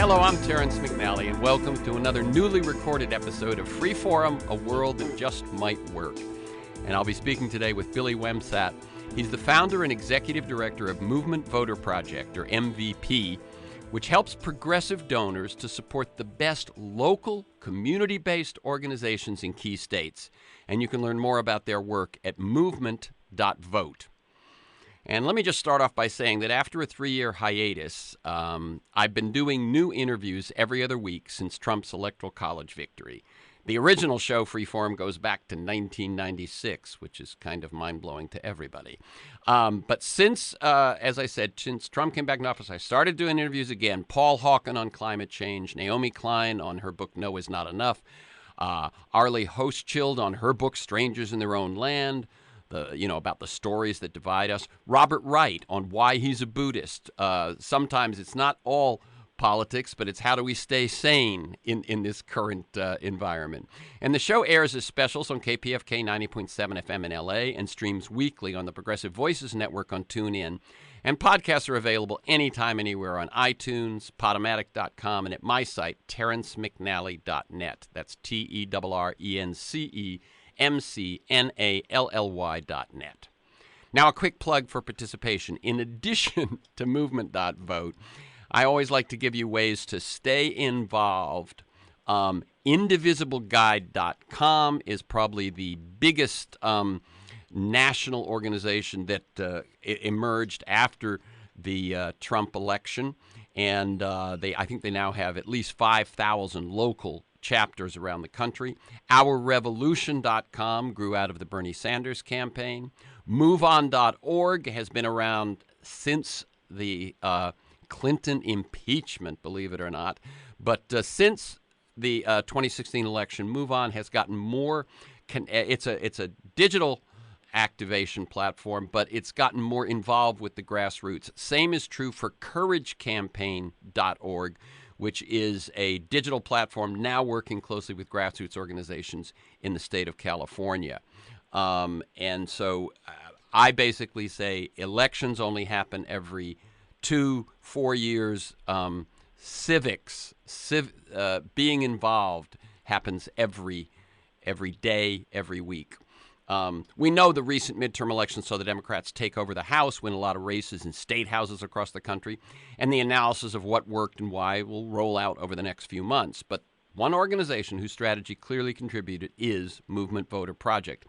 Hello, I'm Terrence McNally, and welcome to another newly recorded episode of Free Forum, a world that just might work. And I'll be speaking today with Billy WIMSATT. He's the founder and executive director of Movement.vote Project, or MVP, which helps progressive donors to support the best local, community-based organizations in key states. And you can learn more about their work at movement.vote. And let me just start off by saying that after a 3-year hiatus, I've been doing new interviews every other week since Trump's Electoral College victory. The original show, Freeform, goes back to 1996, which is kind of mind-blowing to everybody. But since, as I said, since Trump came back in office, I started doing interviews again. Paul Hawken on climate change, Naomi Klein on her book No Is Not Enough, Arlie Hochschild on her book Strangers in Their Own Land, about the stories that divide us. Robert Wright on why he's a Buddhist. Sometimes it's not all politics, but it's how do we stay sane in this current environment. And the show airs as specials on KPFK 90.7 FM in LA and streams weekly on the Progressive Voices Network on TuneIn. And podcasts are available anytime, anywhere on iTunes, Podomatic.com, and at my site, terrencemcnally.net. That's TERRENCEMCNALLY.net. Now, a quick plug for participation. In addition to Movement.vote, I always like to give you ways to stay involved. Indivisibleguide.com is probably the biggest national organization that emerged after the Trump election, and I think they now have at least 5,000 local chapters around the country. OurRevolution.com grew out of the Bernie Sanders campaign. MoveOn.org has been around since the Clinton impeachment, believe it or not. But since the 2016 election, MoveOn has gotten more. It's a digital activation platform, but it's gotten more involved with the grassroots. Same is true for CourageCampaign.org, which is a digital platform now working closely with grassroots organizations in the state of California. And so I basically say elections only happen every 2-4 years. Civics, being involved happens every day, every week. We know the recent midterm elections saw the Democrats take over the House, win a lot of races in state houses across the country, and the analysis of what worked and why will roll out over the next few months. But one organization whose strategy clearly contributed is Movement.vote Project.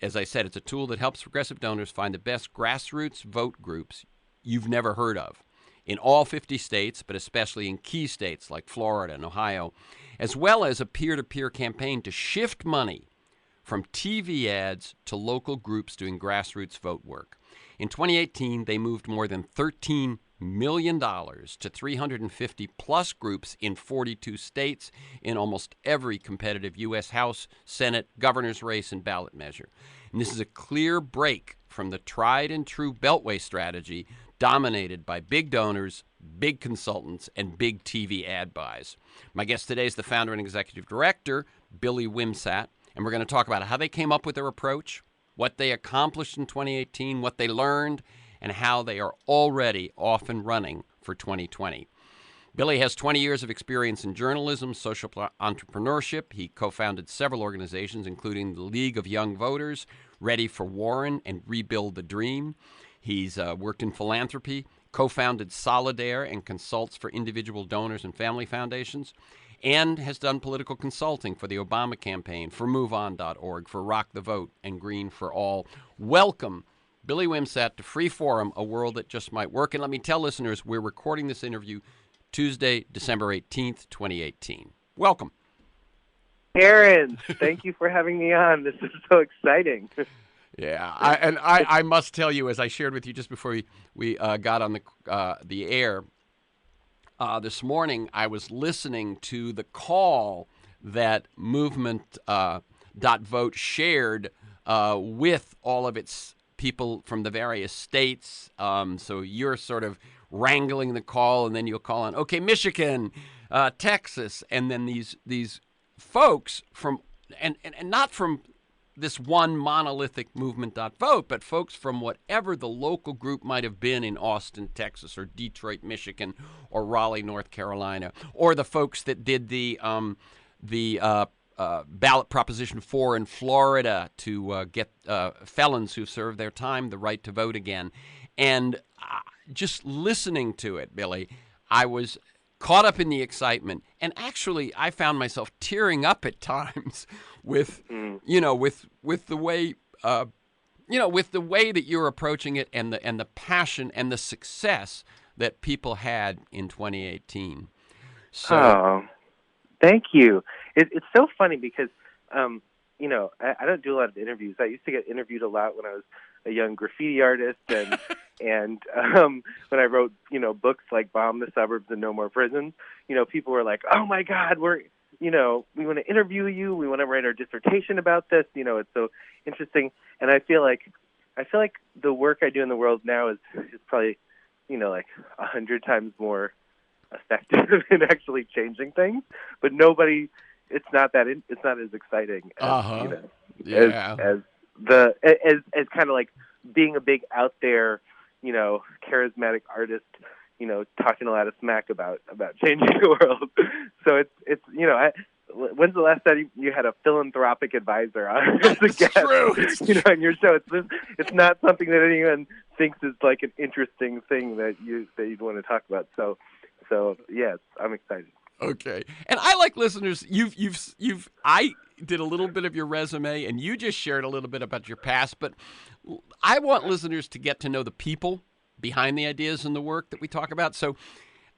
As I said, it's a tool that helps progressive donors find the best grassroots vote groups you've never heard of in all 50 states, but especially in key states like Florida and Ohio, as well as a peer-to-peer campaign to shift money from TV ads to local groups doing grassroots vote work. In 2018, they moved more than $13 million to 350-plus groups in 42 states in almost every competitive U.S. House, Senate, governor's race, and ballot measure. And this is a clear break from the tried-and-true Beltway strategy dominated by big donors, big consultants, and big TV ad buys. My guest today is the founder and executive director, Billy WIMSATT, and we're going to talk about how they came up with their approach, what they accomplished in 2018, what they learned, and how they are already off and running for 2020. Billy has 20 years of experience in journalism, social entrepreneurship. He co-founded several organizations, including the League of Young Voters, Ready for Warren, and Rebuild the Dream. He's worked in philanthropy, co-founded Solidaire, and consults for individual donors and family foundations, and has done political consulting for the Obama campaign, for MoveOn.org, for Rock the Vote, and Green for All. Welcome, Billy WIMSATT, to Free Forum, a world that just might work. And let me tell listeners, we're recording this interview Tuesday, December 18th, 2018. Welcome. Aaron, thank you for having me on. This is so exciting. Yeah, I must tell you, as I shared with you just before we got on the air, this morning, I was listening to the call that Movement.vote shared with all of its people from the various states. So you're sort of wrangling the call, and then you'll call on, okay, Michigan, Texas, and then these folks from, and not from this one monolithic movement.vote, but folks from whatever the local group might have been in Austin, Texas, or Detroit, Michigan, or Raleigh, North Carolina, or the folks that did the ballot Proposition 4 in Florida to get felons who served their time the right to vote again. And just listening to it, Billy, I was caught up in the excitement, and actually I found myself tearing up at times with with the way with the way that you're approaching it, and the passion and the success that people had in 2018. So thank you. It's so funny because I don't do a lot of interviews. I used to get interviewed a lot when I was a young graffiti artist, and when I wrote books like Bomb the Suburbs and No More Prisons. People were like, "Oh my God, we want to interview you. We want to write our dissertation about this. It's so interesting." And I feel like the work I do in the world now is probably like 100 times more effective in actually changing things. But it's not as exciting as as kind of like being a big out there, charismatic artist, talking a lot of smack about changing the world. So it's when's the last time you had a philanthropic advisor on as a guest? True. On your show? It's not something that anyone thinks is like an interesting thing that you'd want to talk about. So yes, I'm excited. Okay. And I like listeners, I did a little bit of your resume, and you just shared a little bit about your past, but I want listeners to get to know the people behind the ideas and the work that we talk about. So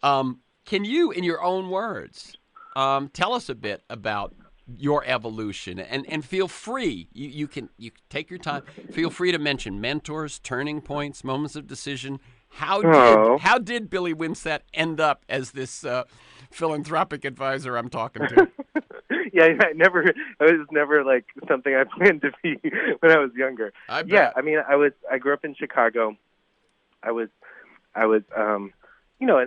can you, in your own words, tell us a bit about your evolution, and feel free, you can take your time, feel free to mention mentors, turning points, moments of decision. How did Billy WIMSATT end up as this philanthropic advisor I'm talking to? Yeah, it was never like something I planned to be when I was younger. I bet. Yeah, I mean, I grew up in Chicago. I was an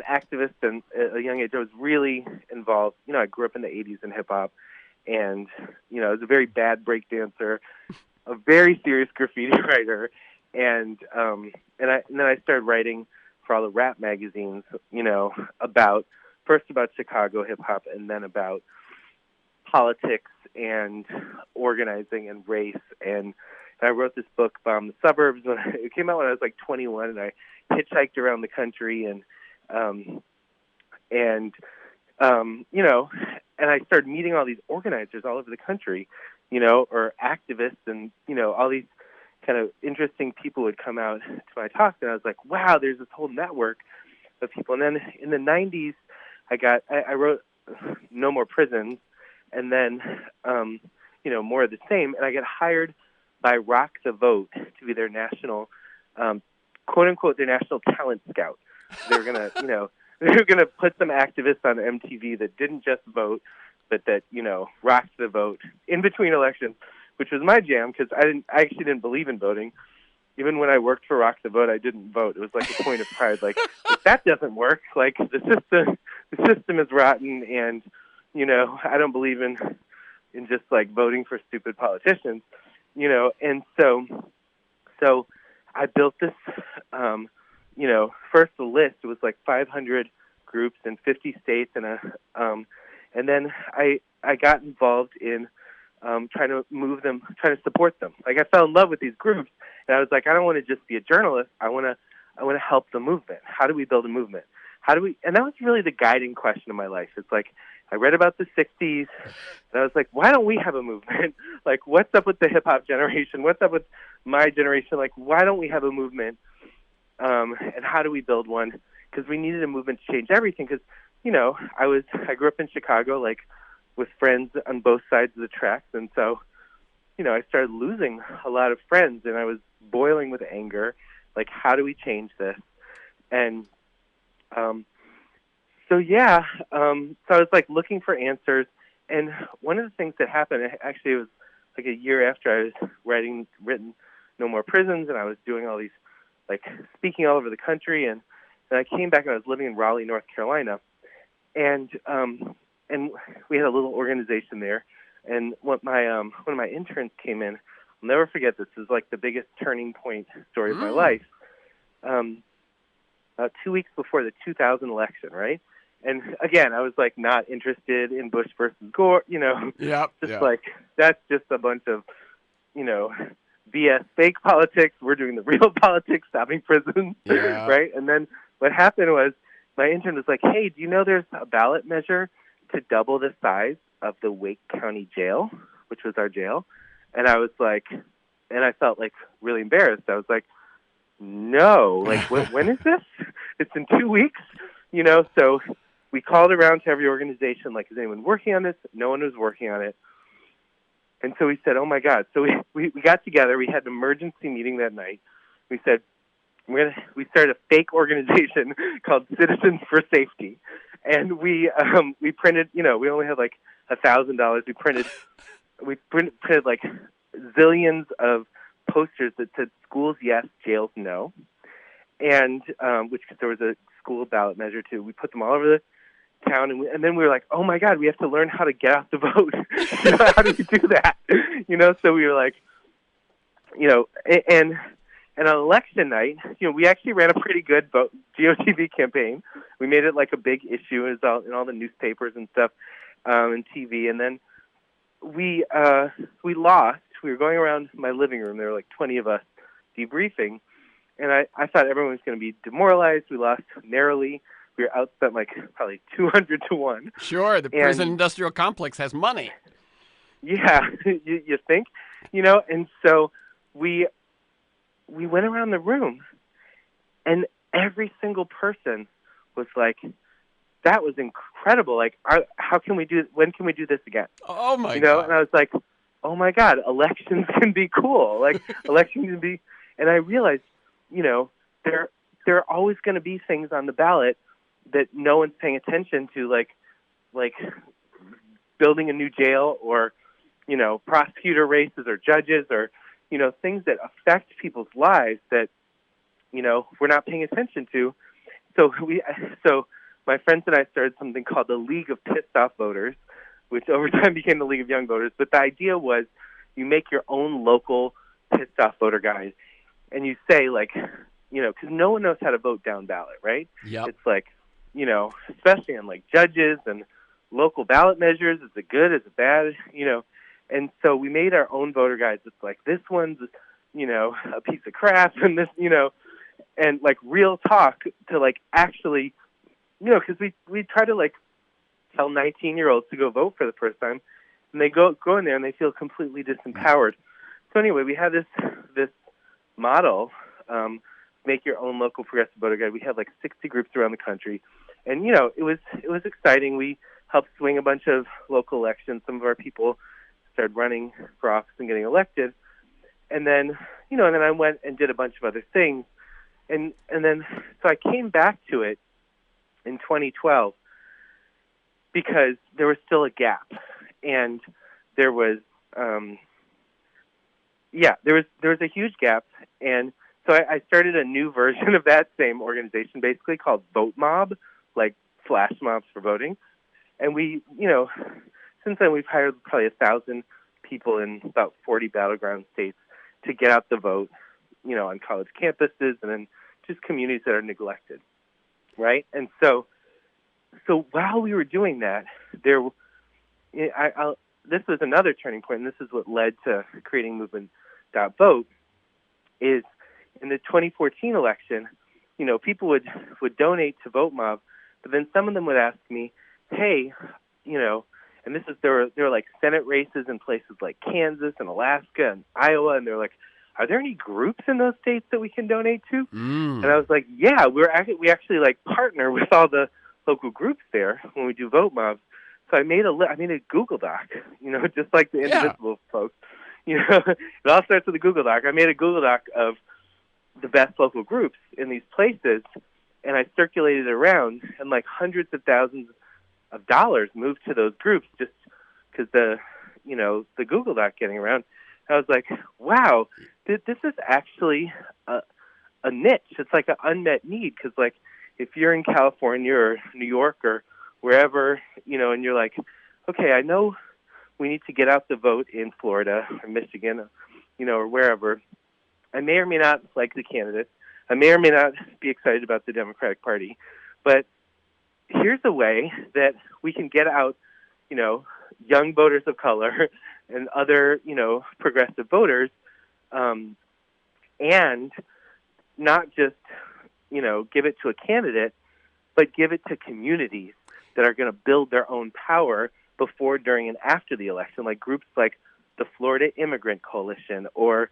activist, and at a young age I was really involved. I grew up in the 80s in hip hop, and I was a very bad break dancer, a very serious graffiti writer, and then I started writing for all the rap magazines, about Chicago hip hop, and then about politics and organizing and race. And I wrote this book, Bomb the Suburbs. It came out when I was like 21, and I hitchhiked around the country, and I started meeting all these organizers all over the country, or activists, and all these kind of interesting people would come out to my talks, and I was like, wow, there's this whole network of people. And then in the 90s, I wrote No More Prisons, and then More of the Same, and I got hired by Rock the Vote to be their national, quote unquote, their national talent scout. They were gonna, they were gonna put some activists on MTV that didn't just vote, but that rocked the vote in between elections, which was my jam because I actually didn't believe in voting. Even when I worked for Rock the Vote, I didn't vote. It was like a point of pride. Like, if that doesn't work, like the system is rotten, and I don't believe in just like voting for stupid politicians, And so I built this, first the list. It was like 500 groups in 50 states, and then I got involved in trying to move them, trying to support them. Like, I fell in love with these groups, and I was like, I don't want to just be a journalist. I want to help the movement. How do we build a movement? And that was really the guiding question of my life. It's like, I read about the 60s, and I was like, why don't we have a movement? Like, what's up with the hip-hop generation? What's up with my generation? Like, why don't we have a movement? And how do we build one? Because we needed a movement to change everything. Because, I grew up in Chicago, like, with friends on both sides of the tracks, and so, I started losing a lot of friends, and I was boiling with anger. Like, how do we change this? And so I was like looking for answers, and one of the things that happened, actually, it was like a year after I was written No More Prisons, and I was doing all these, like, speaking all over the country, and I came back, and I was living in Raleigh, North Carolina, and we had a little organization there, and one of my interns came in I'll never forget this. This is like the biggest turning point story of my life. 2 weeks before the 2000 election, right? And again, I was like not interested in Bush versus Gore, like that's just a bunch of, BS fake politics. We're doing the real politics, stopping prisons, right? And then what happened was my intern was like, hey, do you know there's a ballot measure to double the size of the Wake County jail, which was our jail? And I was like, and I felt like really embarrassed. I was like, no, like when is this? It's in 2 weeks, so we called around to every organization, like, is anyone working on this? No one was working on it. And so we said, oh my God. So we got together. We had an emergency meeting that night. We said, we started a fake organization called Citizens for Safety. And we printed, we only had like $1,000. We printed like zillions of posters that said schools yes, jails no. And which there was a school ballot measure too. We put them all over the town, and then we were like, oh my God, we have to learn how to get out the vote. How do we do that? So we were like, and on election night, we actually ran a pretty good GOTV campaign. We made it like a big issue. It was in all the newspapers and stuff, and TV. And then we lost. We were going around my living room. There were like 20 of us debriefing, and I thought everyone was going to be demoralized. We lost narrowly. We were outspent like probably 200 to 1. Sure, the prison industrial complex has money. Yeah, you think, and so we went around the room, and every single person was like, that was incredible. Like, when can we do this again? Oh my God. And I was like, oh my God, elections can be cool. Like, elections can be, and I realized, there are always going to be things on the ballot that no one's paying attention to, like building a new jail or, prosecutor races or judges or, things that affect people's lives that, we're not paying attention to. So my friends and I started something called the League of Pissed Off Voters, which over time became the League of Young Voters. But the idea was you make your own local pissed off voter guide, and you say, like, because no one knows how to vote down ballot, right? Yep. It's like, especially on like judges and local ballot measures, is it good, is it bad, And so we made our own voter guides. It's like, this one's, a piece of crap, and this, and like real talk to like actually, because we try to like tell 19-year-olds to go vote for the first time, and they go in there and they feel completely disempowered. So anyway, we had this model, make your own local progressive voter guide. We had like 60 groups around the country, and it was exciting. We helped swing a bunch of local elections. Some of our people started running for office and getting elected, and then and then I went and did a bunch of other things, and then so I came back to it in 2012 because there was still a gap, and there was there was a huge gap, and so I started a new version of that same organization, basically called Vote Mob, like flash mobs for voting. And we, since then we've hired probably 1,000 people in about 40 battleground states to get out the vote, on college campuses and in just communities that are neglected, right? And so while we were doing that, this was another turning point, and this is what led to creating movement.vote, is in the 2014 election, people would donate to Vote Mob, but then some of them would ask me, hey, and there were like Senate races in places like Kansas and Alaska and Iowa, and they're like, are there any groups in those states that we can donate to? And I was like, yeah, we actually like partner with all the local groups there when we do Vote Mobs. So I made a Google Doc, just like the Indivisible folks. It all starts with a Google Doc. I made a Google Doc of the best local groups in these places, and I circulated it around, and like hundreds of thousands of dollars moved to those groups just because the Google Doc getting around. I was like, wow, this is actually a niche. It's like an unmet need, because like if you're in California or New York or wherever, and you're like, okay, I know we need to get out the vote in Florida or Michigan, or wherever, I may or may not like the candidates. I may or may not be excited about the Democratic Party. But here's a way that we can get out, young voters of color and other, progressive voters, and not just, give it to a candidate, but give it to communities that are going to build their own power before, during, and after the election, like groups like the Florida Immigrant Coalition or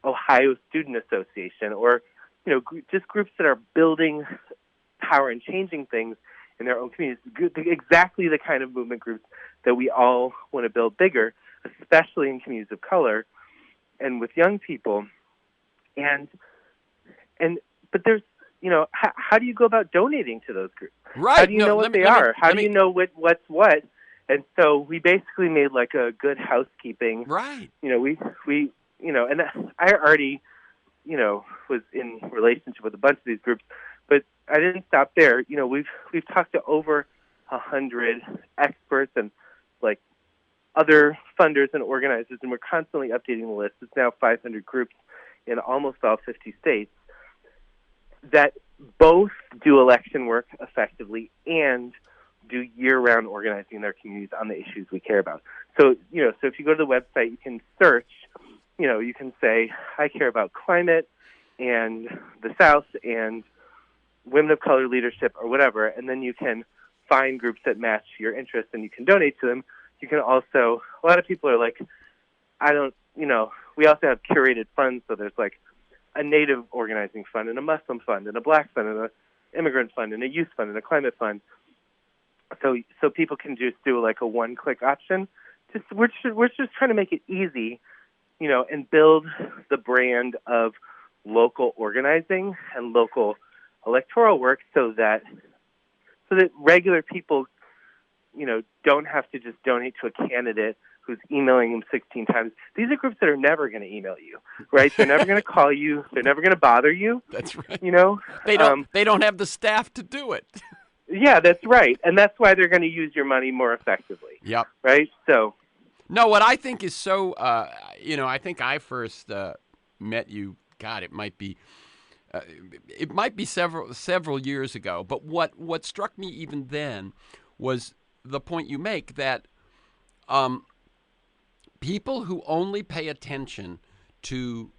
Ohio Student Association, or, just groups that are building power and changing things in their own communities. Exactly the kind of movement groups that we all want to build bigger, especially in communities of color and with young people. But there's, how do you go about donating to those groups? Right. How do you know what they are? How do you know what's what? And so we basically made like a good housekeeping. Right. We and I already, was in relationship with a bunch of these groups, but I didn't stop there. We've talked to over 100 experts and like other funders and organizers, and we're constantly updating the list. It's now 500 groups in almost all 50 states that both do election work effectively and do year-round organizing in their communities on the issues we care about. So, so if you go to the website, you can search, you can say, I care about climate and the South and women of color leadership or whatever, and then you can find groups that match your interests and you can donate to them. You can also, a lot of people are like, we also have curated funds, so there's like a Native organizing fund and a Muslim fund and a Black fund and an immigrant fund and a youth fund and a climate fund. So people can just do like a one-click option. We're just trying to make it easy, and build the brand of local organizing and local electoral work so that regular people, don't have to just donate to a candidate who's emailing them 16 times. These are groups that are never going to email you, right? They're never going to call you. They're never going to bother you. That's right. They don't have the staff to do it. Yeah, that's right. And that's why they're going to use your money more effectively. Yep. Right? So. No, what I think is so, I think I first met you, God, it might be several years ago. But what struck me even then was the point you make that people who only pay attention to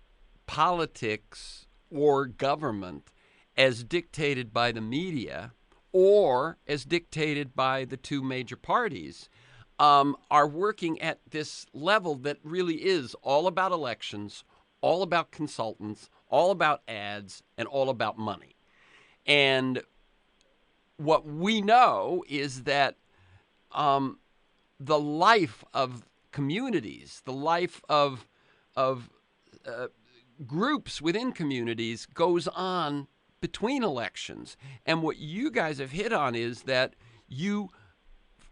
politics or government as dictated by the media or as dictated by the two major parties are working at this level that really is all about elections, all about consultants, all about ads, and all about money. And what we know is that the life of communities, the life of groups within communities goes on between elections. And what you guys have hit on is that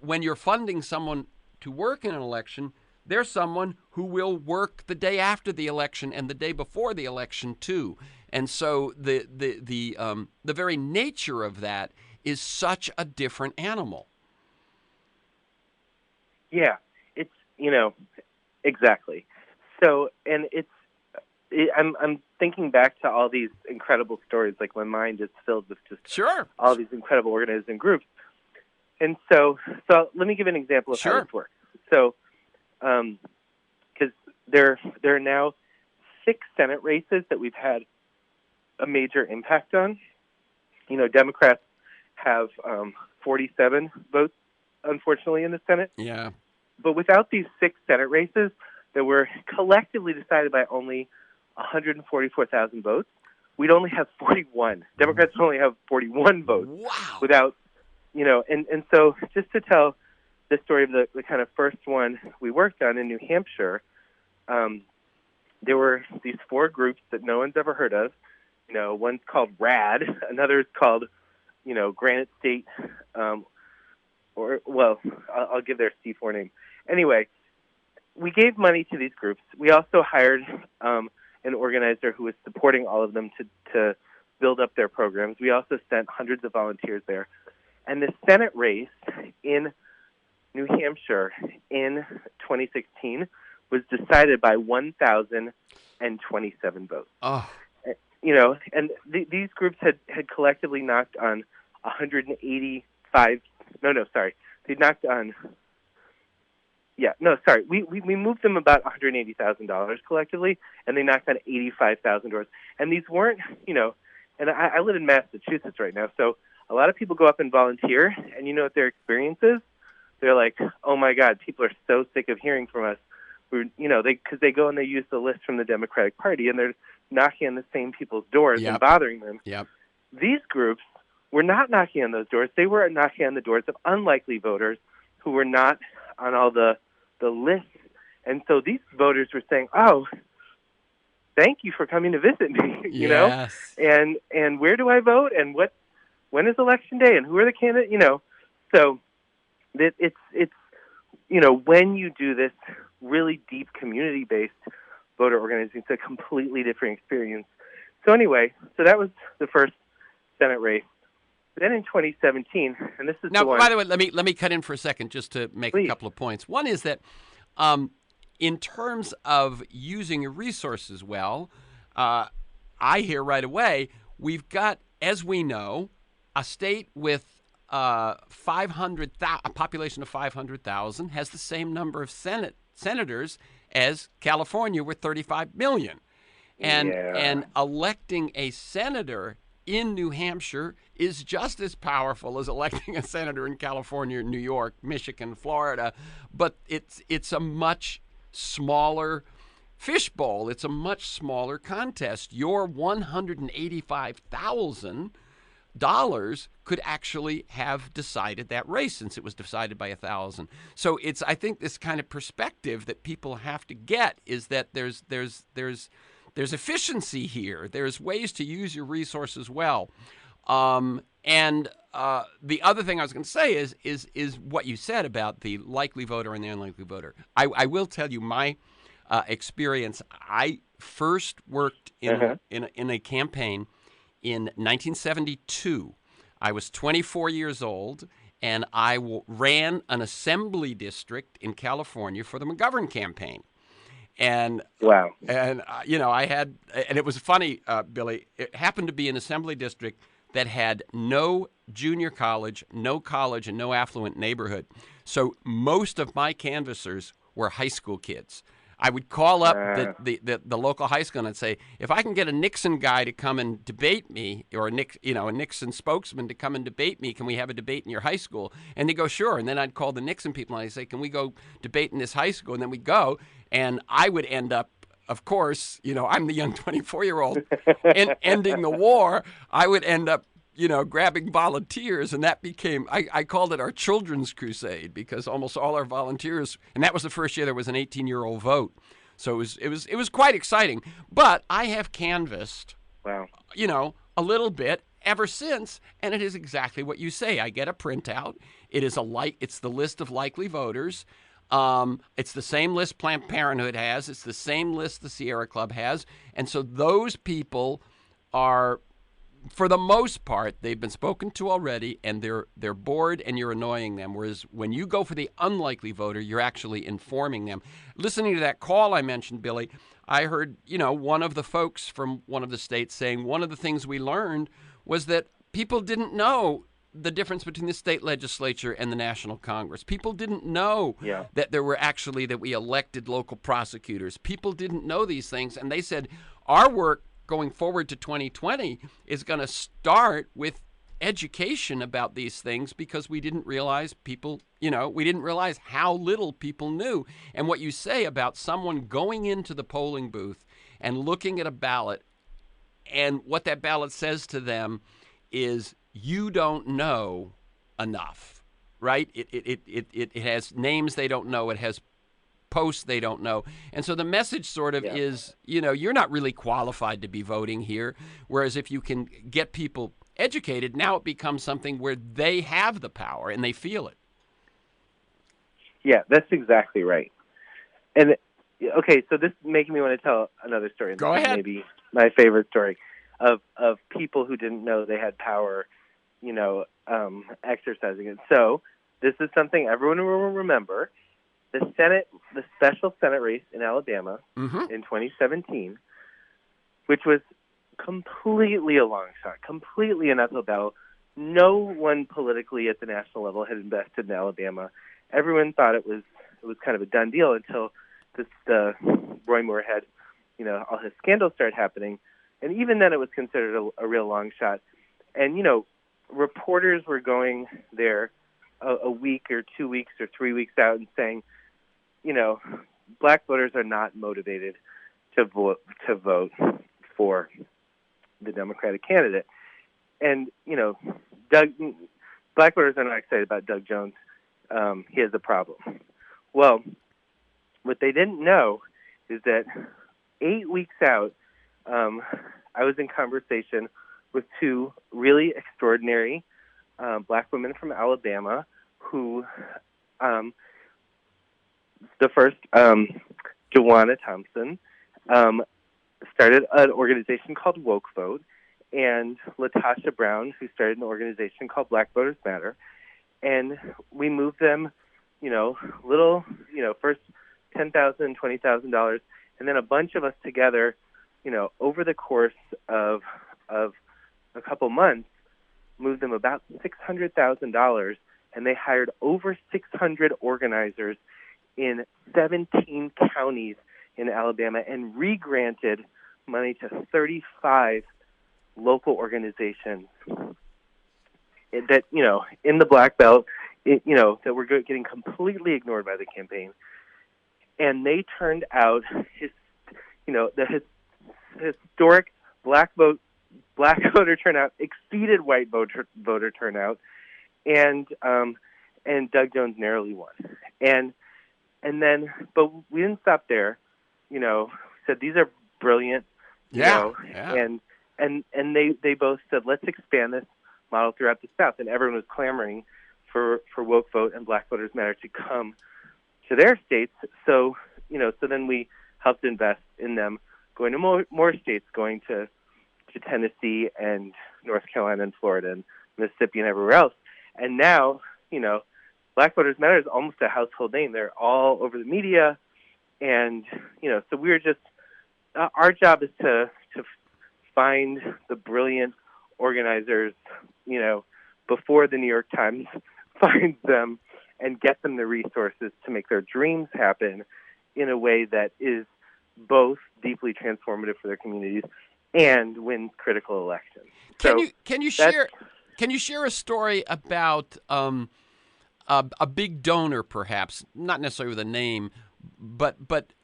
when you're funding someone to work in an election, there's someone who will work the day after the election and the day before the election too. And so the very nature of that is such a different animal. Yeah, it's exactly. So, and I'm thinking back to all these incredible stories. Like my mind is filled with just all these incredible organizing groups. And so let me give an example of how this works. So, because there are now 6 Senate races that we've had a major impact on. Democrats have 47 votes, unfortunately, in the Senate. Yeah. But without these 6 Senate races that were collectively decided by only 144,000 votes, we'd only have 41. Democrats would only have 41 votes. Wow. Without, and so just to tell the story of the kind of first one we worked on in New Hampshire, there were these 4 groups that no one's ever heard of. One's called RAD, another is called, Granite State, I'll give their C4 name. Anyway, we gave money to these groups. We also hired an organizer who was supporting all of them to build up their programs. We also sent hundreds of volunteers there. And the Senate race in New Hampshire in 2016 was decided by 1,027 votes. Oh, And these groups had collectively knocked on 185. No, sorry. They knocked on. Yeah, no, sorry. We moved them about $180,000 collectively, and they knocked on 85,000 doors. And these weren't, and I live in Massachusetts right now, so a lot of people go up and volunteer, and you know what their experience is? They're like, oh my God, people are so sick of hearing from us. Because they go and they use the list from the Democratic Party, and they're knocking on the same people's doors and bothering them. Yep. These groups were not knocking on those doors. They were knocking on the doors of unlikely voters who were not on all the lists. And so these voters were saying, oh, thank you for coming to visit me, Yes. and where do I vote, and when is election day, and who are the candidates, So it's when you do this really deep community-based voter organizing, it's a completely different experience. So anyway, that was the first Senate race. Then in 2017, and this is now, the one. by the way, let me cut in for a second just to make Please. a couple of points. One is that in terms of using your resources well, I hear right away we've got, as we know, a state with a population of 500,000 has the same number of senators as California with 35 million. And electing a senator in New Hampshire is just as powerful as electing a senator in California, New York, Michigan, Florida, but it's a much smaller fishbowl. It's a much smaller contest. Your $185,000 could actually have decided that race, since it was decided by 1,000. So I think this kind of perspective that people have to get is that there's efficiency here. There's ways to use your resources well. And the other thing I was going to say is what you said about the likely voter and the unlikely voter. I will tell you my experience. I first worked in a campaign in 1972. I was 24 years old, and I ran an assembly district in California for the McGovern campaign. And wow. And I had, and it was funny, Billy. It happened to be an assembly district that had no junior college, no college, and no affluent neighborhood. So most of my canvassers were high school kids. I would call up the local high school and say, if I can get a Nixon guy to come and debate me, or a Nixon spokesman to come and debate me, can we have a debate in your high school? And they go, sure. And then I'd call the Nixon people and I'd say, can we go debate in this high school? And then we'd go, and I would end up, of course, I'm the young 24-year-old, ending the war. I would end up, grabbing volunteers, and that became, I called it our children's crusade, because almost all our volunteers, and that was the first year there was an 18-year-old vote. So it was quite exciting. But I have canvassed, wow, a little bit ever since, and it is exactly what you say. I get a printout. It's the list of likely voters. It's the same list Planned Parenthood has. It's the same list the Sierra Club has. And so those people are, for the most part, they've been spoken to already, and they're bored, and you're annoying them. Whereas when you go for the unlikely voter, you're actually informing them. Listening to that call I mentioned, Billy, I heard, one of the folks from one of the states saying one of the things we learned was that people didn't know the difference between the state legislature and the National Congress. People didn't know that that we elected local prosecutors. People didn't know these things, and they said our work going forward to 2020 is going to start with education about these things, because we didn't realize we didn't realize how little people knew. And what you say about someone going into the polling booth and looking at a ballot, and what that ballot says to them is, you don't know enough, right? It has names they don't know. It has posts they don't know. And so the message sort of is, you're not really qualified to be voting here. Whereas if you can get people educated, now it becomes something where they have the power and they feel it. Yeah, that's exactly right. And okay, so this is making me want to tell another story. Go ahead. Maybe my favorite story of people who didn't know they had power, exercising it. So this is something everyone will remember. the special Senate race in Alabama Mm-hmm. in 2017, which was completely a long shot, completely an uphill battle. No one politically at the national level had invested in Alabama. Everyone thought it was kind of a done deal until Roy Moore had, all his scandals started happening, and even then it was considered a real long shot. And reporters were going there a week or 2 weeks or 3 weeks out and saying, black voters are not motivated to vote for the Democratic candidate. And, black voters are not excited about Doug Jones. He has a problem. Well, what they didn't know is that 8 weeks out, I was in conversation with two really extraordinary black women from Alabama who, the first, Joanna Thompson, started an organization called Woke Vote, and Latasha Brown, who started an organization called Black Voters Matter. And we moved them, first $10,000, $20,000, and then a bunch of us together, over the course of a couple months, moved them about $600,000, and they hired over 600 organizers in 17 counties in Alabama and re-granted money to 35 local organizations that, in the Black Belt, that were getting completely ignored by the campaign. And they turned out the historic black voter turnout exceeded white voter turnout, and Doug Jones narrowly won. But we didn't stop there. Said these are brilliant. Yeah. And they both said, let's expand this model throughout the South, and everyone was clamoring for Woke Vote and Black Voters Matter to come to their states. So then we helped invest in them, going to more states, going to Tennessee and North Carolina and Florida and Mississippi and everywhere else. And now, Black Voters Matter is almost a household name. They're all over the media, and so we're just our job is to find the brilliant organizers, before the New York Times finds them, and get them the resources to make their dreams happen in a way that is both deeply transformative for their communities and win critical elections. Can you share a story about a big donor, perhaps not necessarily with a name, but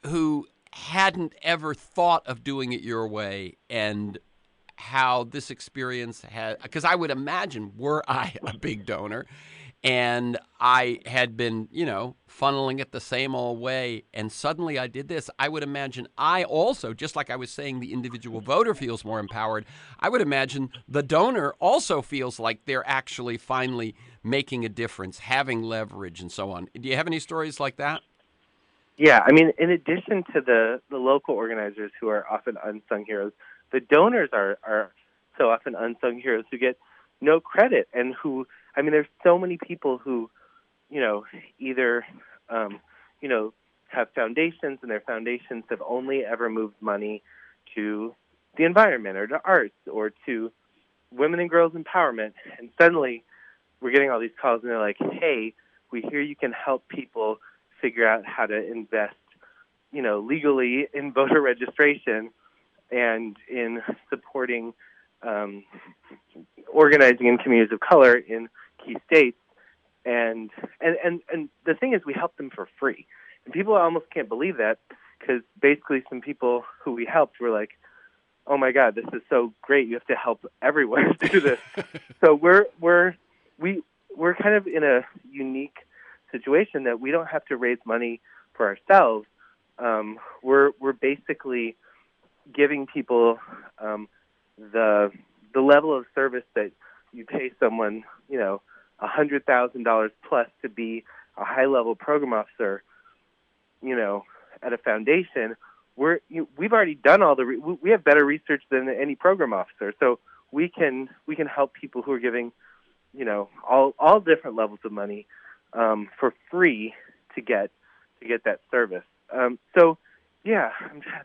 who hadn't ever thought of doing it your way, and how this experience had, because I would imagine, were I a big donor and I had been, funneling it the same old way, and suddenly I did this, I would imagine I also, just like I was saying the individual voter feels more empowered, I would imagine the donor also feels like they're actually finally making a difference, having leverage, and so on. Do you have any stories like that? Yeah, I mean, in addition to the local organizers who are often unsung heroes, the donors are so often unsung heroes who get no credit, and who, I mean, there's so many people who, either, have foundations, and their foundations have only ever moved money to the environment or to arts or to women and girls empowerment, and suddenly we're getting all these calls, and they're like, hey, we hear you can help people figure out how to invest, legally in voter registration and in supporting organizing in communities of color in key states. And the thing is, we help them for free. And people almost can't believe that, because basically some people who we helped were like, oh my God, this is so great. You have to help everyone do this. So we're kind of in a unique situation that we don't have to raise money for ourselves. We're basically giving people the level of service that you pay someone, $100,000 plus to be a high-level program officer, at a foundation. We've already done we have better research than any program officer, so we can help people who are giving, all different levels of money for free to get to get that service. So, yeah,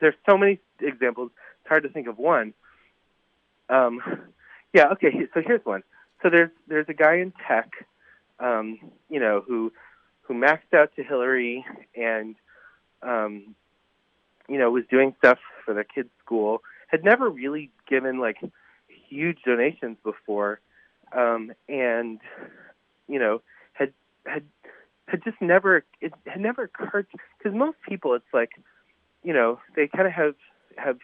there's so many examples. It's hard to think of one. Yeah, okay. So here's one. So there's a guy in tech, who maxed out to Hillary and was doing stuff for their kids' school. Had never really given like huge donations before, and had just never occurred, because most people, it's like, they kind of have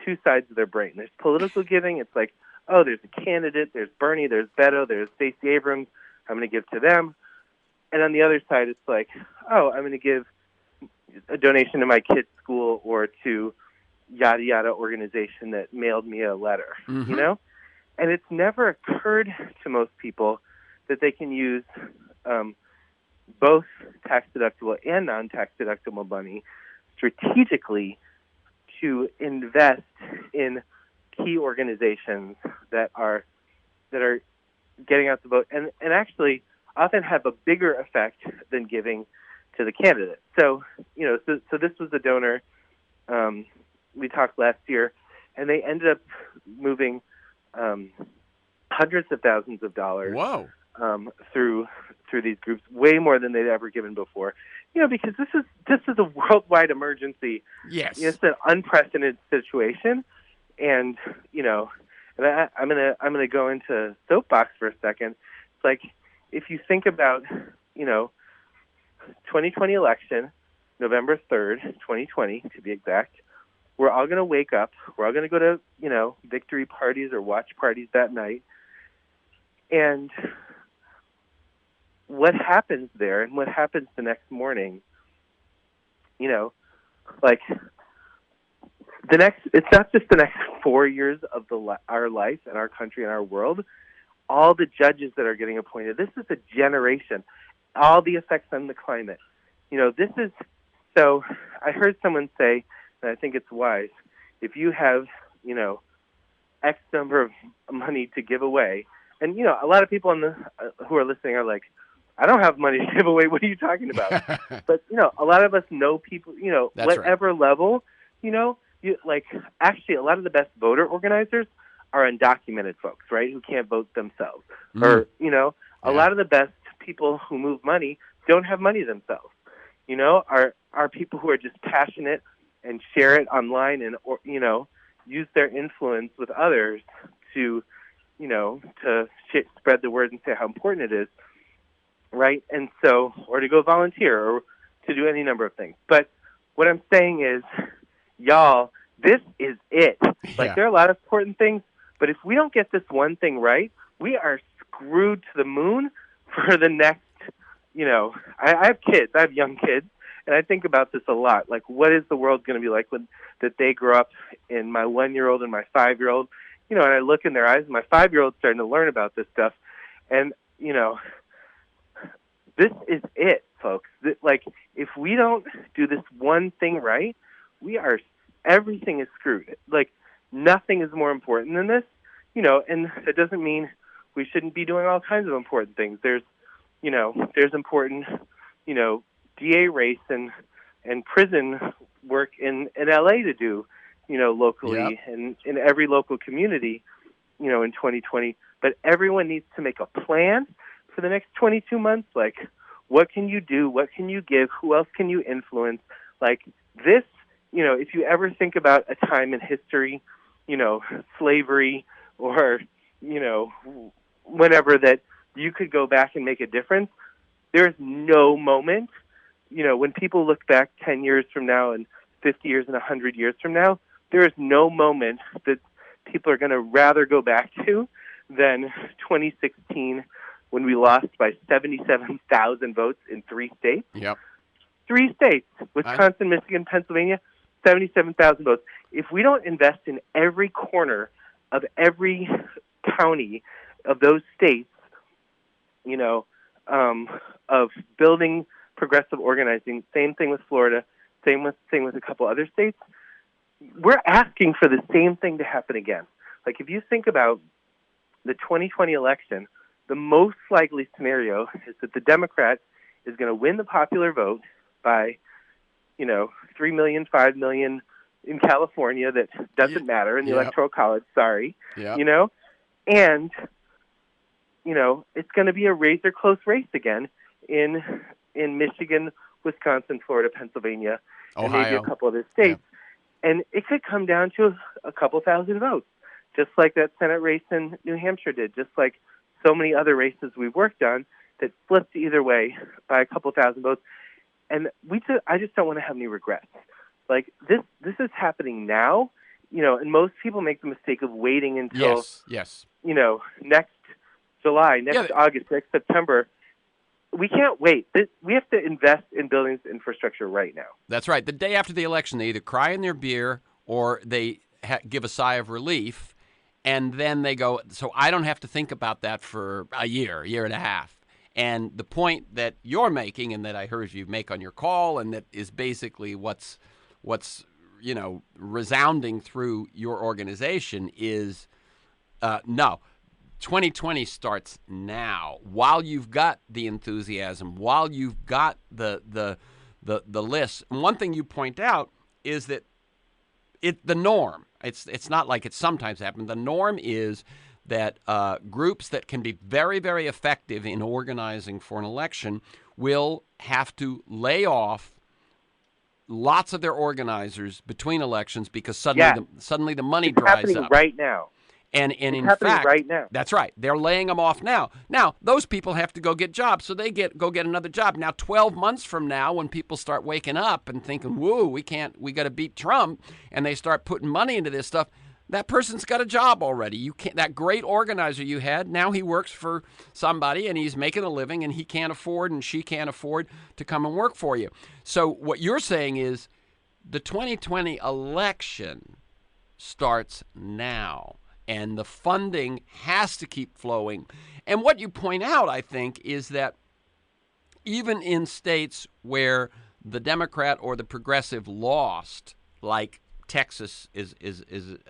two sides of their brain. There's political giving. It's like, oh, there's a candidate, there's Bernie, there's Beto, there's Stacey Abrams, I'm going to give to them. And on the other side, it's like, oh, I'm going to give a donation to my kid's school or to yada yada organization that mailed me a letter, And it's never occurred to most people that they can use both tax-deductible and non-tax-deductible money strategically to invest in key organizations that are getting out the vote, and actually often have a bigger effect than giving to the candidate. So, so this was a donor we talked last year, and they ended up moving hundreds of thousands of dollars. Whoa. Through these groups, way more than they'd ever given before. Because this is a worldwide emergency. Yes, it's an unprecedented situation, and and I'm gonna go into soapbox for a second. It's like, if you think about 2020 election, November 3rd, 2020 to be exact, we're all gonna wake up. We're all gonna go to victory parties or watch parties that night, and what happens there and what happens the next morning, it's not just the next 4 years of our life and our country and our world. All the judges that are getting appointed, this is a generation. All the effects on the climate. This is, so I heard someone say, and I think it's wise, if you have, X number of money to give away, and, a lot of people who are listening are like, I don't have money to give away. What are you talking about? But, a lot of us know people, That's whatever right. level, actually a lot of the best voter organizers are undocumented folks, right, who can't vote themselves. Or, a lot of the best people who move money don't have money themselves, are people who are just passionate and share it online and, use their influence with others to, to spread the word and say how important it is. Right? And so, or to go volunteer or to do any number of things. But what I'm saying is, y'all, this is it. Like, there are a lot of important things, but if we don't get this one thing right, we are screwed to the moon for the next, I have kids. I have young kids, and I think about this a lot. Like, what is the world going to be like when that they grow up, in my 1-year-old and my 5-year-old, and I look in their eyes, and my 5-year-old's starting to learn about this stuff, and, this is it, folks. Like, if we don't do this one thing right, everything is screwed. Like, nothing is more important than this, and it doesn't mean we shouldn't be doing all kinds of important things. There's important, DA race and prison work in LA to do, locally and in every local community, in 2020. But everyone needs to make a plan for the next 22 months. Like, what can you do? What can you give? Who else can you influence? Like, this, if you ever think about a time in history, slavery or, whatever, that you could go back and make a difference, there's no moment, when people look back 10 years from now and 50 years and 100 years from now, there is no moment that people are going to rather go back to than 2016, when we lost by 77,000 votes in 3 states. Yep. 3 states, Wisconsin, Michigan, Pennsylvania, 77,000 votes. If we don't invest in every corner of every county of those states, of building progressive organizing, same thing with Florida, same thing with a couple other states, we're asking for the same thing to happen again. Like, if you think about the 2020 election, the most likely scenario is that the Democrat is going to win the popular vote by 3 million, 5 million in California that doesn't matter in the Electoral College, sorry, and, it's going to be a razor close race again in Michigan, Wisconsin, Florida, Pennsylvania, and maybe a couple other states. Yeah. And it could come down to a couple thousand votes, just like that Senate race in New Hampshire did, just like so many other races we've worked on that flipped either way by a couple thousand votes. And I just don't want to have any regrets. Like, this is happening now, and most people make the mistake of waiting until, next July, next August, next September. We can't wait. We have to invest in building this infrastructure right now. That's right. The day after the election, they either cry in their beer or they give a sigh of relief, and then they go, so I don't have to think about that for a year and a half. And the point that you're making, and that I heard you make on your call, and that is basically what's resounding through your organization is, no, 2020 starts now. While you've got the enthusiasm, while you've got the list. And one thing you point out is that the norm. It's not like it sometimes happens. The norm is that groups that can be very, very effective in organizing for an election will have to lay off lots of their organizers between elections because suddenly the money dries up. It's happening right now. And it's in happening fact, right now. That's right. They're laying them off now. Now, those people have to go get jobs, so they go get another job. Now, 12 months from now, when people start waking up and thinking, whoa, we got to beat Trump, and they start putting money into this stuff, that person's got a job already. You can't. That great organizer you had, now he works for somebody, and he's making a living, and he can't afford, and she can't afford to come and work for you. So what you're saying is the 2020 election starts now. And the funding has to keep flowing. And what you point out, I think, is that even in states where the Democrat or the progressive lost, like Texas is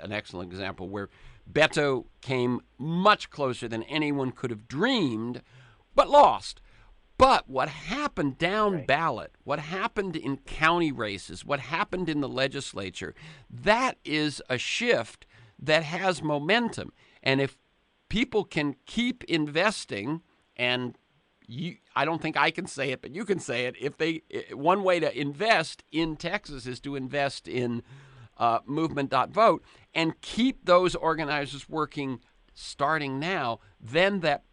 an excellent example, where Beto came much closer than anyone could have dreamed, but lost. But what happened down ballot, what happened in county races, what happened in the legislature, that is a shift that has momentum. And if people can keep investing, and I don't think I can say it, but you can say it, one way to invest in Texas is to invest in movement.vote and keep those organizers working starting now, then that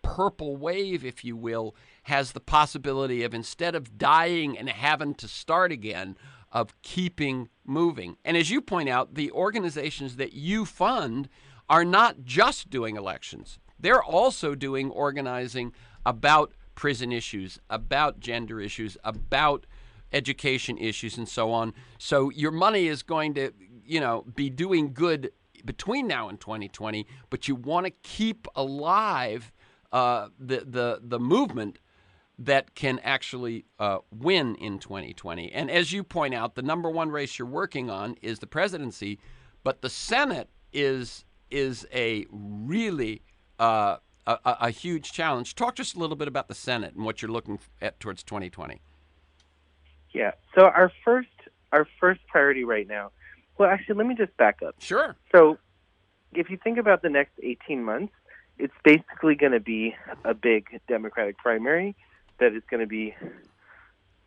purple wave, if you will, has the possibility of, instead of dying and having to start again, of keeping moving. And as you point out, the organizations that you fund are not just doing elections. They're also doing organizing about prison issues, about gender issues, about education issues, and so on. So your money is going to, be doing good between now and 2020, but you want to keep alive the movement that can actually win in 2020. And as you point out, the number one race you're working on is the presidency, but the Senate is a really a huge challenge. Talk just a little bit about the Senate and what you're looking at towards 2020. Yeah. So our first priority right now. Well, actually, let me just back up. Sure. So if you think about the next 18 months, it's basically going to be a big Democratic primary that is going to be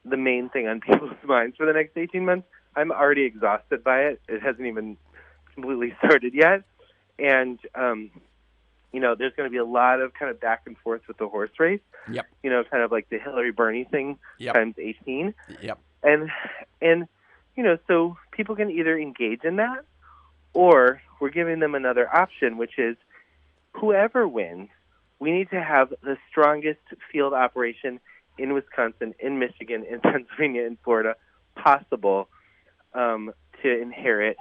the main thing on people's minds for the next 18 months. I'm already exhausted by it. It hasn't even completely started yet. And, there's going to be a lot of kind of back and forth with the horse race. Yep. Kind of like the Hillary-Bernie thing times 18. Yep. And so people can either engage in that, or we're giving them another option, which is whoever wins, we need to have the strongest field operation in Wisconsin, in Michigan, in Pennsylvania, in Florida possible to inherit,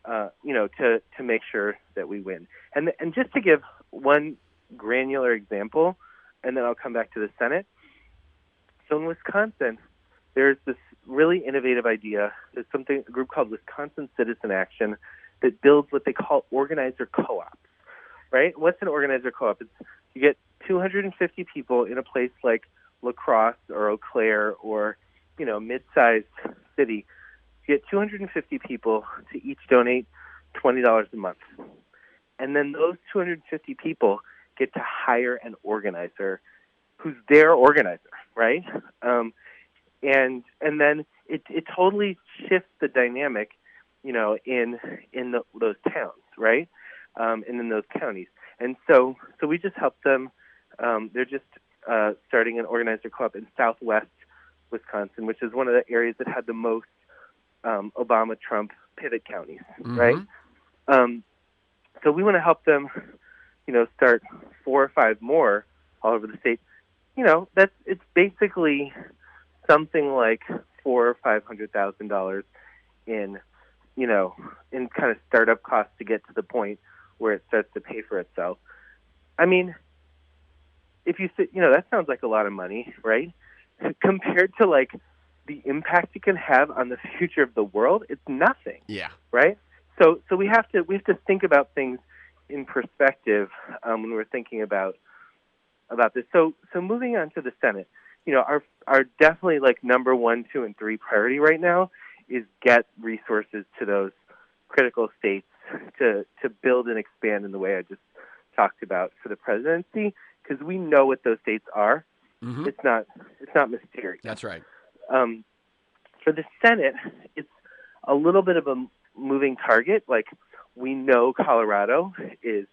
to make sure that we win. And just to give one granular example, and then I'll come back to the Senate. So in Wisconsin, there's this really innovative idea. There's a group called Wisconsin Citizen Action that builds what they call organizer co-ops. Right? What's an organizer co-op? You get 250 people in a place like La Crosse or Eau Claire or mid-sized city, you get 250 people to each donate $20 a month. And then those 250 people get to hire an organizer who's their organizer, right? And then it totally shifts the dynamic, in those towns, right? And in those counties. And so we just help them. They're just starting an organizer club in Southwest Wisconsin, which is one of the areas that had the most Obama-Trump pivot counties, right? So we want to help them, start 4 or 5 more all over the state. It's basically something like $400,000 or $500,000 in kind of startup costs to get to the point where it starts to pay for itself. I mean, if you say, that sounds like a lot of money, right? Compared to like the impact it can have on the future of the world, it's nothing. Yeah. Right? So we have to think about things in perspective when we're thinking about this. So moving on to the Senate, our definitely like number 1, 2, and 3 priority right now is get resources to those critical states to build and expand in the way I just talked about for the presidency, because we know what those states are. Mm-hmm. It's not mysterious. That's right. For the Senate, it's a little bit of a moving target. Like, we know Colorado is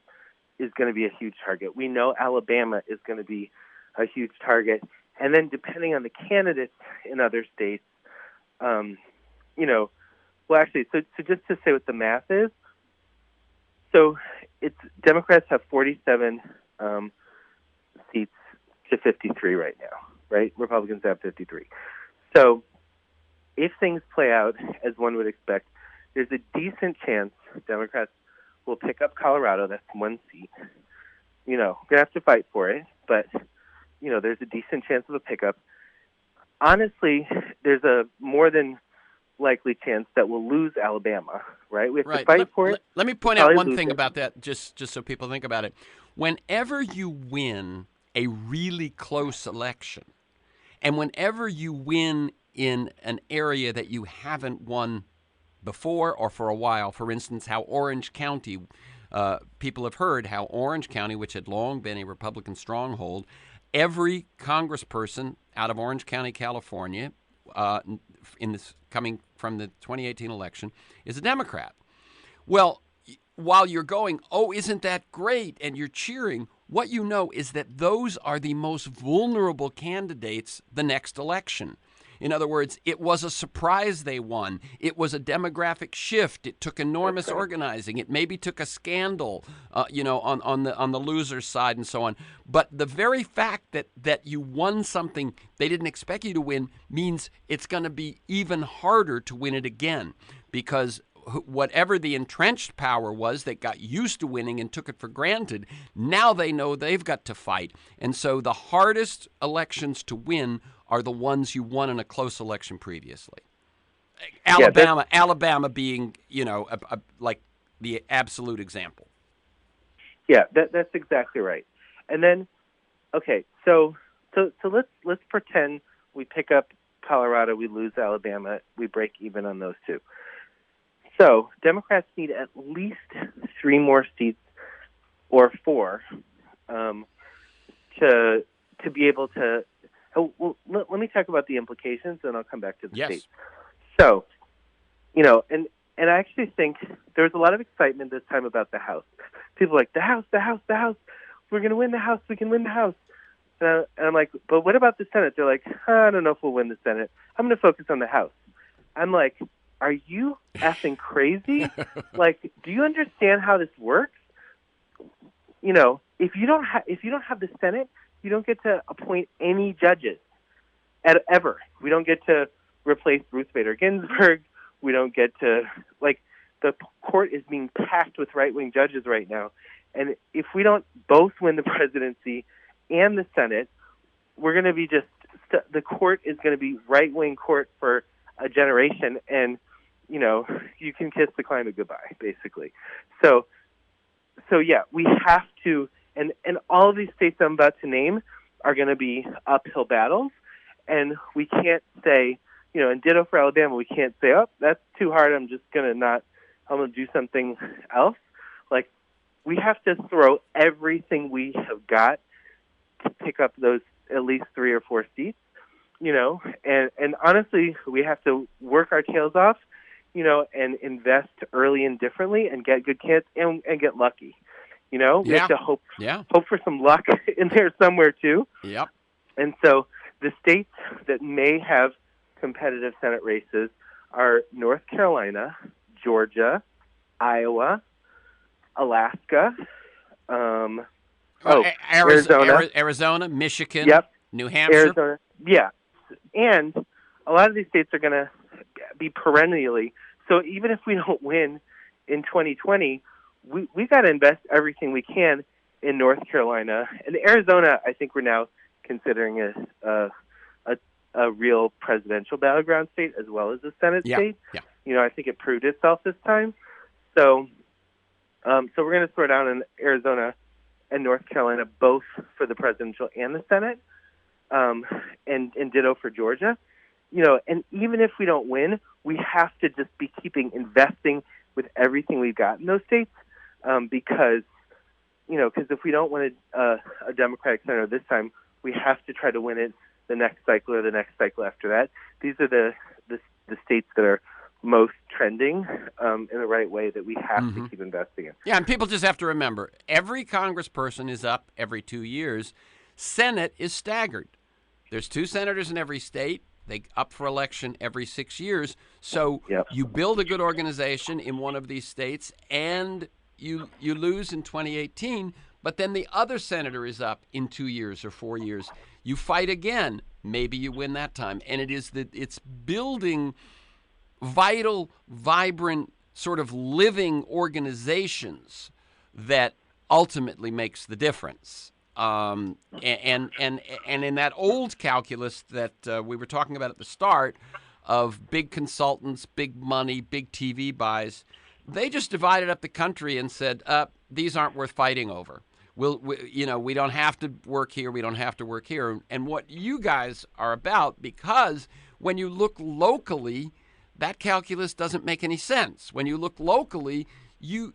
going to be a huge target. We know Alabama is going to be a huge target. And then depending on the candidates in other states, so just to say what the math is, so it's Democrats have 47 seats to 53 right now, right? Republicans have 53. So if things play out as one would expect, there's a decent chance Democrats will pick up Colorado. That's 1 seat. Going to have to fight for it, but, there's a decent chance of a pickup. Honestly, there's a more than likely chance that we'll lose Alabama, right? We have to fight for it. Let me point out one thing about that, just so people think about it. Whenever you win a really close election, and whenever you win in an area that you haven't won before or for a while, for instance, how Orange County, people have heard how Orange County, which had long been a Republican stronghold, every congressperson out of Orange County, California, coming from the 2018 election, is a Democrat. Well, while you're going, oh, isn't that great, and you're cheering, what you know is that those are the most vulnerable candidates the next election. In other words, it was a surprise they won. It was a demographic shift. It took enormous organizing. It maybe took a scandal, on the loser's side and so on. But the very fact that you won something they didn't expect you to win means it's going to be even harder to win it again, because whatever the entrenched power was that got used to winning and took it for granted, now they know they've got to fight. And so the hardest elections to win are the ones you won in a close election previously. Alabama being, like the absolute example. Yeah, that's exactly right. And then, okay, so let's pretend we pick up Colorado, we lose Alabama, we break even on those 2. So Democrats need at least 3 more seats or 4 to be able to. Well, let me talk about the implications, and I'll come back to the states. So, and I actually think there was a lot of excitement this time about the House. People are like, the House. We're going to win the House. We can win the House. And I'm like, but what about the Senate? They're like, I don't know if we'll win the Senate. I'm going to focus on the House. I'm like, are you effing crazy? Like, do you understand how this works? If you don't have the Senate, you don't get to appoint any judges ever. We don't get to replace Ruth Bader Ginsburg. We don't get to, the court is being packed with right-wing judges right now. And if we don't both win the presidency and the Senate, we're going to be the court is going to be right-wing court for a generation. And, you can kiss the climate goodbye, basically. So yeah, we have to, and all of these states I'm about to name are going to be uphill battles, and we can't say, and ditto for Alabama. We can't say, oh, that's too hard. I'm going to do something else. Like, we have to throw everything we have got to pick up those at least 3 or 4 seats, and honestly, we have to work our tails off, and invest early and differently and get good kids and get lucky. We have to hope for some luck in there somewhere too. Yep. And so the states that may have competitive Senate races are North Carolina, Georgia, Iowa, Alaska, Arizona, Michigan, New Hampshire. Arizona, yeah. And a lot of these states are going to be perennially. So even if we don't win in 2020, we got to invest everything we can in North Carolina. And Arizona, I think we're now considering a real presidential battleground state as well as a Senate state. Yeah. I think it proved itself this time. So we're going to throw down in Arizona and North Carolina, both for the presidential and the Senate, and ditto for Georgia. And even if we don't win, we have to just be keeping investing with everything we've got in those states, because if we don't win a Democratic senator this time, we have to try to win it the next cycle or the next cycle after that. These are the states that are most trending in the right way that we have to keep investing in. Yeah, and people just have to remember, every congressperson is up every 2 years. Senate is staggered. There's 2 senators in every state. They up for election every 6 years. So you build a good organization in one of these states, and you lose in 2018, but then the other senator is up in 2 years or 4 years. You fight again. Maybe you win that time. And it's building vital, vibrant, sort of living organizations that ultimately makes the difference. And in that old calculus that we were talking about at the start of big consultants, big money, big TV buys, they just divided up the country and said, these aren't worth fighting over. We don't have to work here. We don't have to work here. And what you guys are about, because when you look locally, that calculus doesn't make any sense. When you look locally, you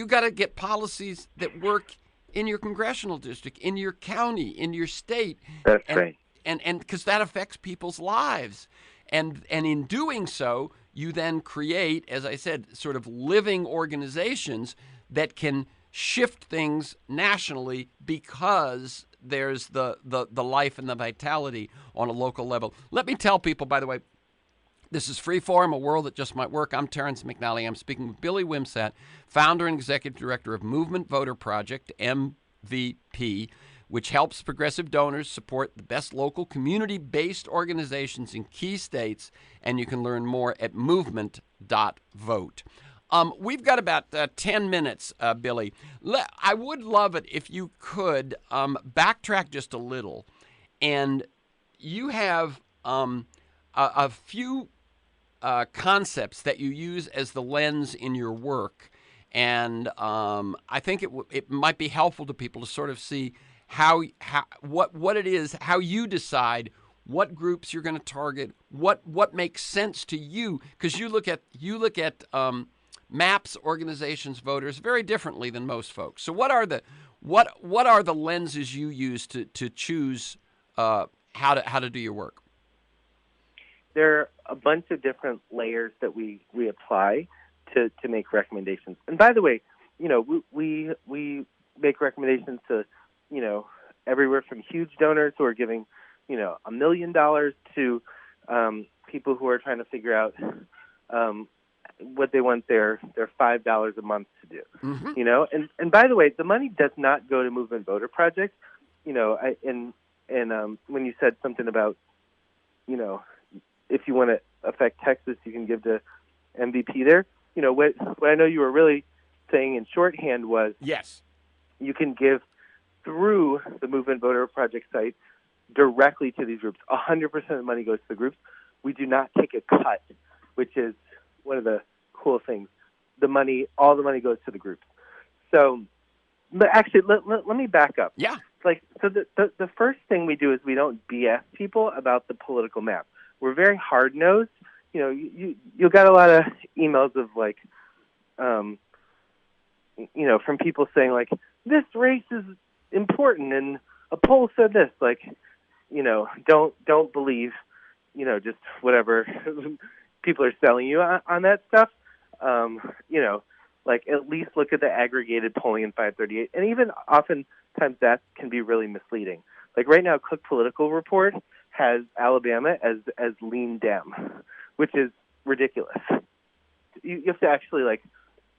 got to get policies that work in your congressional district, in your county, in your state. That's right. And because that affects people's lives. And in doing so, you then create, as I said, sort of living organizations that can shift things nationally because there's the life and the vitality on a local level. Let me tell people, by the way, this is Freeform, a world that just might work. I'm Terrence McNally. I'm speaking with Billy WIMSATT, founder and executive director of Movement Voter Project, MVP, which helps progressive donors support the best local community-based organizations in key states, and you can learn more at movement.vote. We've got about 10 minutes, Billy. I would love it if you could backtrack just a little, and you have a few concepts that you use as the lens in your work, and I think it might be helpful to people to sort of see what it is, how you decide what groups you're going to target, what makes sense to you, because you look at maps, organizations, voters very differently than most folks. So what are the lenses you use to choose how to do your work? There are a bunch of different layers that we apply to make recommendations. And by the way, we make recommendations to, everywhere from huge donors who are giving, $1 million to people who are trying to figure out what they want their $5 a month to do. Mm-hmm. And by the way, the money does not go to Movement Voter Project. When you said something about, if you want to affect Texas, you can give to MVP there. What I know you were really saying in shorthand was, yes, you can give through the Movement Voter Project site directly to these groups. 100% of the money goes to the groups. We do not take a cut, which is one of the cool things. All the money goes to the groups. So, but actually, let me back up. Yeah. The first thing we do is we don't BS people about the political map. we're very hard-nosed. You'll get a lot of emails of like, from people saying like, this race is important and a poll said this. Like, don't believe, just whatever people are selling you on that stuff. Like at least look at the aggregated polling in 538, and even oftentimes that can be really misleading. Like right now, Cook Political Report has Alabama as lean Dem, which is ridiculous. You have to actually like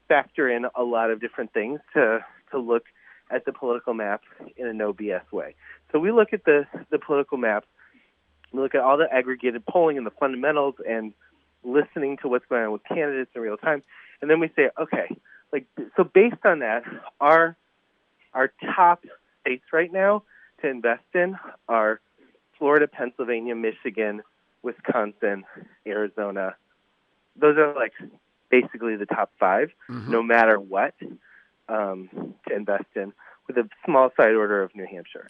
factor in a lot of different things to look at the political map in a no BS way. So we look at the political map, we look at all the aggregated polling and the fundamentals and listening to what's going on with candidates in real time, and then we say, okay, like so based on that, our top states right now to invest in are Florida, Pennsylvania, Michigan, Wisconsin, Arizona. Those are like basically the top 5, no matter what, to invest in, with a small side order of New Hampshire.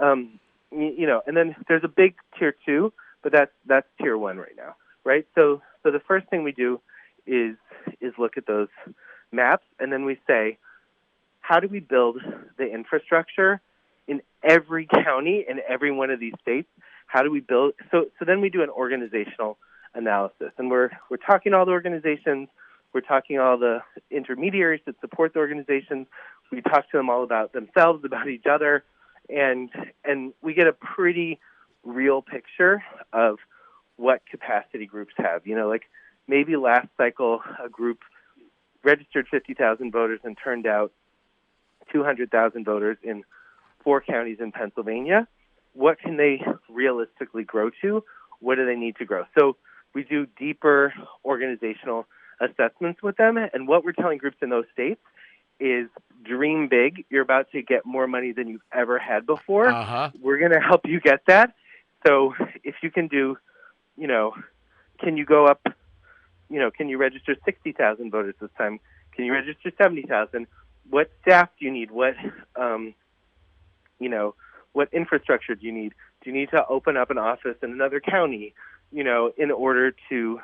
And then there's a big tier 2, but that's tier 1 right now, right? So the first thing we do is look at those maps, and then we say, how do we build the infrastructure in every county in every one of these states? How do we build? So then we do an organizational analysis, and we're talking to all the organizations, we're talking to all the intermediaries that support the organizations. We talk to them all about themselves, about each other, and we get a pretty real picture of what capacity groups have. Like maybe last cycle a group registered 50,000 voters and turned out 200,000 voters in 4 counties in Pennsylvania. What can they realistically grow to? What do they need to grow? So we do deeper organizational assessments with them, and what we're telling groups in those states is dream big. You're about to get more money than you've ever had before. We're going to help you get that. So if you can do, can you go up, can you register 60,000 voters this time? Can you register 70,000? What staff do you need? What infrastructure do you need? Do you need to open up an office in another county, in order to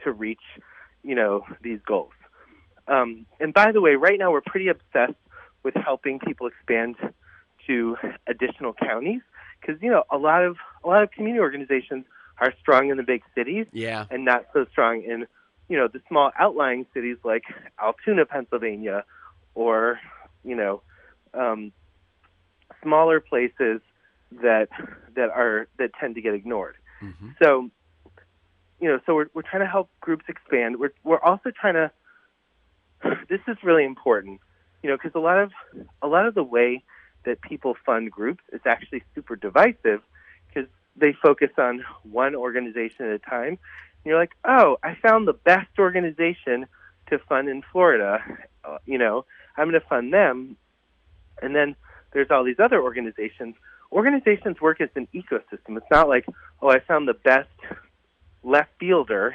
reach, these goals? And by the way, right now we're pretty obsessed with helping people expand to additional counties because, a lot of community organizations are strong in the big cities and not so strong in, the small outlying cities like Altoona, Pennsylvania, or, smaller places that tend to get ignored. So, so we're trying to help groups expand. We're also trying to. This is really important, because a lot of the way that people fund groups is actually super divisive because they focus on one organization at a time. And you're like, oh, I found the best organization to fund in Florida. I'm going to fund them, and then there's all these other organizations. Organizations work as an ecosystem. It's not like, oh, I found the best left fielder,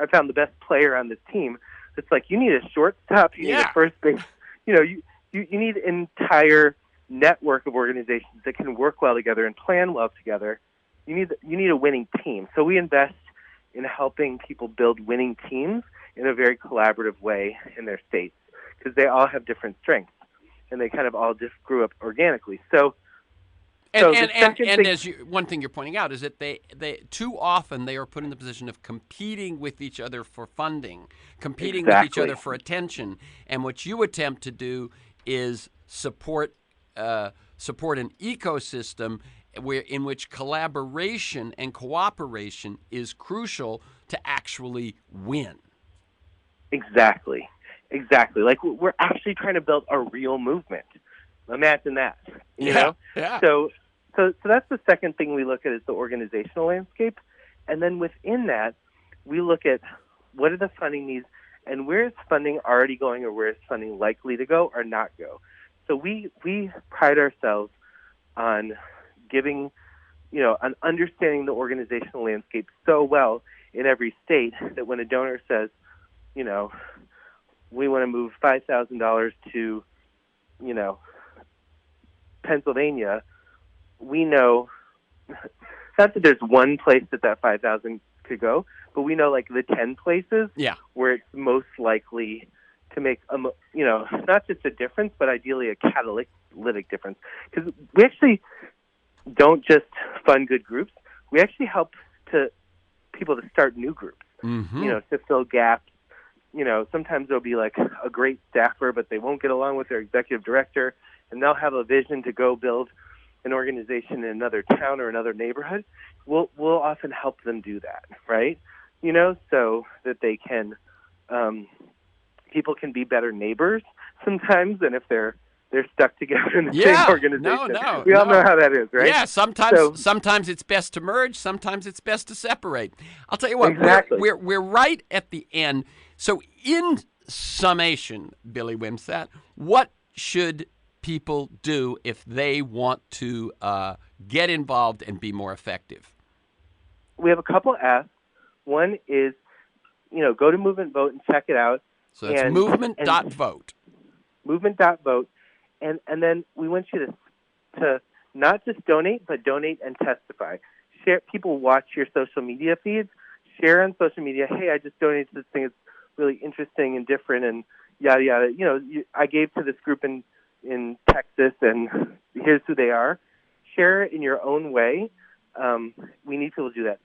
I found the best player on this team. It's like you need a shortstop, you need a first base. You need an entire network of organizations that can work well together and plan well together. You need a winning team. So we invest in helping people build winning teams in a very collaborative way in their states because they all have different strengths and they kind of all just grew up organically. So one thing you're pointing out is that they too often they are put in the position of competing with each other for funding, competing with each other for attention. And what you attempt to do is support an ecosystem in which collaboration and cooperation is crucial to actually win. Exactly. Like we're actually trying to build a real movement. Imagine that. You know? Yeah. So that's the second thing we look at is the organizational landscape. And then within that, we look at what are the funding needs and where is funding already going or where is funding likely to go or not go. So we pride ourselves on giving, on understanding the organizational landscape so well in every state that when a donor says, we want to move $5,000 to, Pennsylvania, we know not that there's one place that 5,000 could go, but we know like the 10 places where it's most likely to make not just a difference, but ideally a catalytic difference. Because we actually don't just fund good groups; we actually help people to start new groups. To fill gaps. Sometimes there'll be like a great staffer, but they won't get along with their executive director, and they'll have a vision to go build an organization in another town or another neighborhood. We'll often help them do that, right? So that they can, people can be better neighbors sometimes than if they're stuck together in the same organization. We all know how that is, right? Yeah, sometimes it's best to merge, sometimes it's best to separate. I'll tell you what, exactly. we're right at the end. So in summation, Billy Wimsatt, what should people do if they want to get involved and be more effective? We have a couple asks. One is, go to Movement.vote and check it out. So that's movement.vote. Movement.vote. And then we want you to not just donate, but donate and testify. Share. People watch your social media feeds. Share on social media, hey, I just donated to this thing. It's really interesting and different and yada, yada. I gave to this group in Texas, and here's who they are. Share it in your own way. We need people to do that.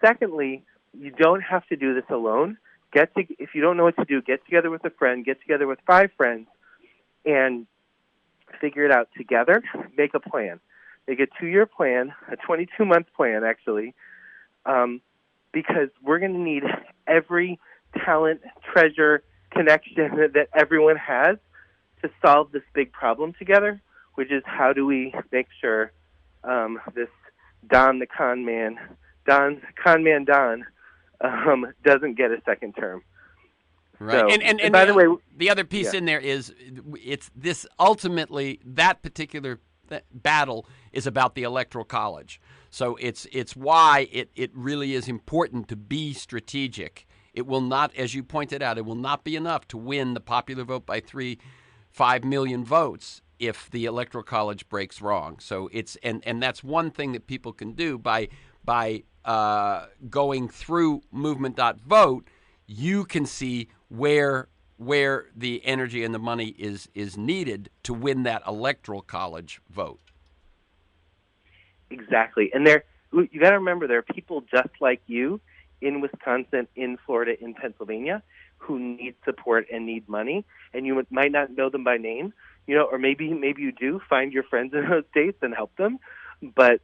Secondly, you don't have to do this alone. If you don't know what to do, get together with a friend, get together with 5 friends, and figure it out together. Make a plan. Make a 2-year plan, a 22-month plan, actually, because we're going to need every talent, treasure, connection that everyone has to solve this big problem together, which is how do we make sure this Don the con man Don doesn't get a second term. Right. So, and by the way, the other piece in there is it's this ultimately that particular battle is about the Electoral College. So it's why it really is important to be strategic. It will not, as you pointed out, it will not be enough to win the popular vote by 5 million votes if the Electoral College breaks wrong. So it's and that's one thing that people can do by going through movement.vote. You can see where the energy and the money is needed to win that Electoral College vote. Exactly. And you got to remember, there are people just like you in Wisconsin, in Florida, in Pennsylvania who need support and need money, and you might not know them by name, or maybe you do. Find your friends in those states and help them. But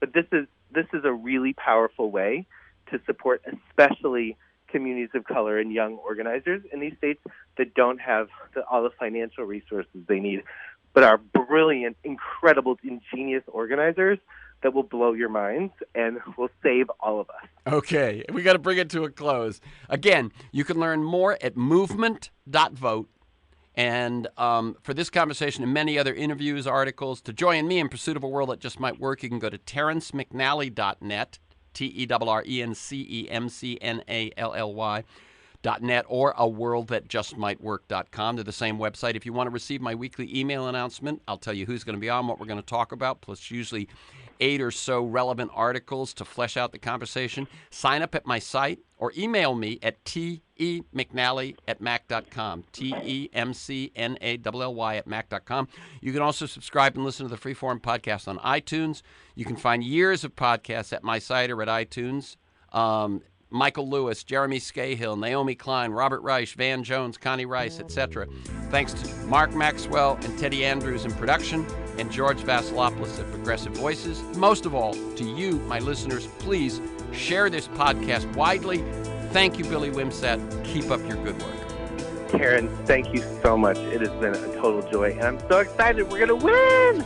this is a really powerful way to support, especially communities of color and young organizers in these states that don't have all the financial resources they need, but are brilliant, incredible, ingenious organizers that will blow your minds and will save all of us. Okay, we got to bring it to a close. Again, you can learn more at movement.vote. And for this conversation and many other interviews, articles, to join me in pursuit of a world that just might work, you can go to TerrenceMcNally.net, TerrenceMcNally.net, or aworldthatjustmightwork.com. They're the same website. If you want to receive my weekly email announcement, I'll tell you who's going to be on, what we're going to talk about, plus usually 8 or so relevant articles to flesh out the conversation. Sign up at my site or email me at temcnally@mac.com, temcnally@mac.com. You can also subscribe and listen to the Freeform podcast on iTunes. You can find years of podcasts at my site or at iTunes. Michael Lewis, Jeremy Scahill, Naomi Klein, Robert Reich, Van Jones, Connie Rice, etc. Thanks to Mark Maxwell and Teddy Andrews in production, and George Vasilopoulos at Progressive Voices. Most of all, to you, my listeners, please share this podcast widely. Thank you, Billy Wimsatt. Keep up your good work. Terrence, thank you so much. It has been a total joy, and I'm so excited. We're going to win!